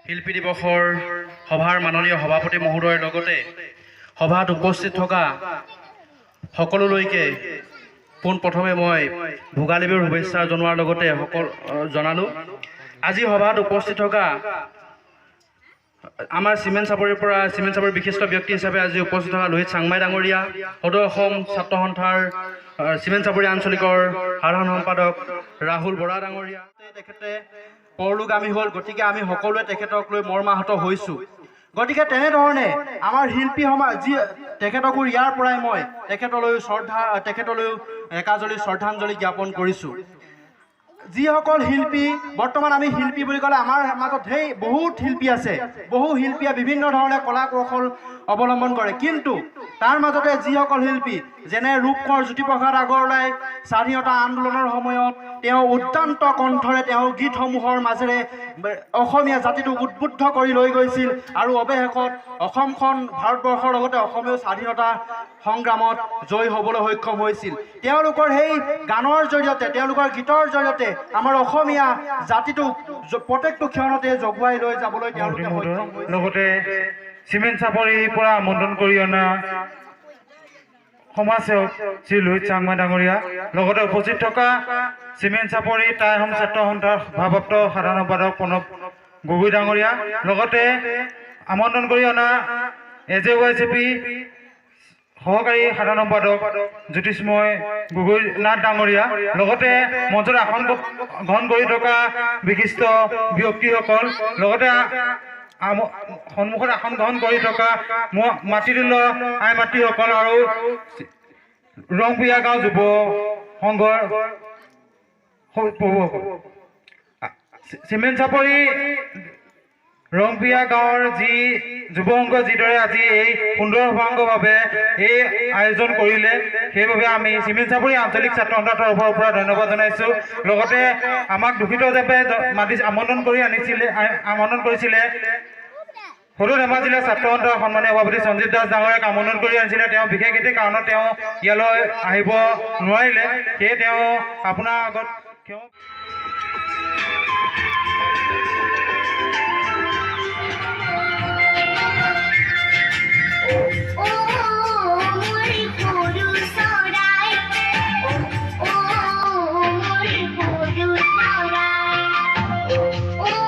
শিল্পী দিৱসৰ সভাৰ মাননীয় সভাপতি মহোদয়ৰ লগতে সভাত উপস্থিত থকা সকলোলৈকে পোনপ্ৰথমে মই ভোগালী বিহুৰ শুভেচ্ছা জনোৱাৰ লগতে জনালোঁ। আজি সভাত উপস্থিত থকা আমাৰ চিমেণ্ট চাপৰিৰ বিশিষ্ট ব্যক্তি হিচাপে আজি উপস্থিত থকা লোহিত চাংমাই ডাঙৰীয়া, সদৌ অসম ছাত্ৰ সন্থাৰ চিমেণ্ট চাপৰি আঞ্চলিকৰ সাধাৰণ সম্পাদক ৰাহুল বৰা ডাঙৰীয়া, তেখেতে পৰলোগামী হ'ল, গতিকে আমি সকলোৱে তেখেতক লৈ মৰ্মাহত হৈছোঁ। গতিকে তেনেধৰণে আমাৰ শিল্পী সমাজ যি তেখেতকো ইয়াৰ পৰাই মই তেখেতলৈও একাজলি শ্ৰদ্ধাঞ্জলি জ্ঞাপন কৰিছোঁ। যিসকল শিল্পী বৰ্তমান আমি শিল্পী বুলি ক'লে আমাৰ মাজত বহুত শিল্পী আছে, বহু শিল্পীয়ে বিভিন্ন ধৰণে কলা কৌশল অৱলম্বন কৰে, কিন্তু তাৰ মাজতে যিসকল শিল্পী যেনে ৰূপকোঁৱৰ জ্যোতিপ্ৰসাদ আগৰৱালাই স্বাধীনতা আন্দোলনৰ সময়ত তেওঁ উদ্দান্ত কণ্ঠৰে তেওঁ গীতসমূহৰ মাজেৰে অসমীয়া জাতিটোক উদ্বুদ্ধ কৰি লৈ গৈছিল আৰু অৱশেষত অসমখন ভাৰতবৰ্ষৰ লগতে অসমেও স্বাধীনতা সংগ্ৰামত জয়ী হ'বলৈ সক্ষম হৈছিল। তেওঁলোকৰ সেই গানৰ জৰিয়তে, তেওঁলোকৰ গীতৰ জৰিয়তে আমাৰ অসমীয়া জাতিটোক প্ৰত্যেকটো ক্ষণতে জগুৱাই লৈ যাবলৈ তেওঁলোকে লগতে চিমেণ্ট চাপৰিৰ পৰা আমন্ত্ৰণ কৰি অনা সমাজসেৱক শ্ৰী লোহিত চাংমাই ডাঙৰীয়া, লগতে উপস্থিত থকা চিমেণ্ট চাপৰি টাই আহোম ছাত্ৰ সন্থাৰ ভাৰপ্ৰাপ্ত সাধাৰণ সম্পাদক প্ৰণৱ গগৈ ডাঙৰীয়া, লগতে আমন্ত্ৰণ কৰি অনা AJYCP সহকাৰী সাধাৰণ সম্পাদক জ্যোতিষ্ময় গগৈ নাথ ডাঙৰীয়া, লগতে মঞ্চত আসন গ্ৰহণ কৰি থকা বিশিষ্ট ব্যক্তিসকল, লগতে সন্মুখত আসন গ্ৰহণ কৰি থকা মাতৃতুল্য আই মাতৃসকল আৰু ৰংপুৰীয়া গাঁও যুৱ সংঘৰ চিমেণ্ট চাপৰি ৰংপুৰীয়া গাঁৱৰ যি যুৱ সংঘ যিদৰে আজি এই সুন্দৰ সভাংগভাৱে এই আয়োজন কৰিলে, সেইবাবে আমি চিমেণ্ট চাপৰি আঞ্চলিক ছাত্ৰ সন্থাৰ তৰফৰ পৰা ধন্যবাদ জনাইছোঁ। লগতে আমাক দূষিত হিচাপে আমন্ত্ৰণ কৰিছিলে সদৌ ধেমাজি জিলা ছাত্ৰ সন্থাৰ সন্মানীয় সভাপতি সঞ্জীৱ দাস ডাঙৰীয়াক আমন্ত্ৰণ কৰি আনিছিলে। তেওঁ বিশেষ এটি কাৰণত তেওঁ ইয়ালৈ আহিব নোৱাৰিলে, সেয়ে তেওঁ আপোনাৰ আগত Oh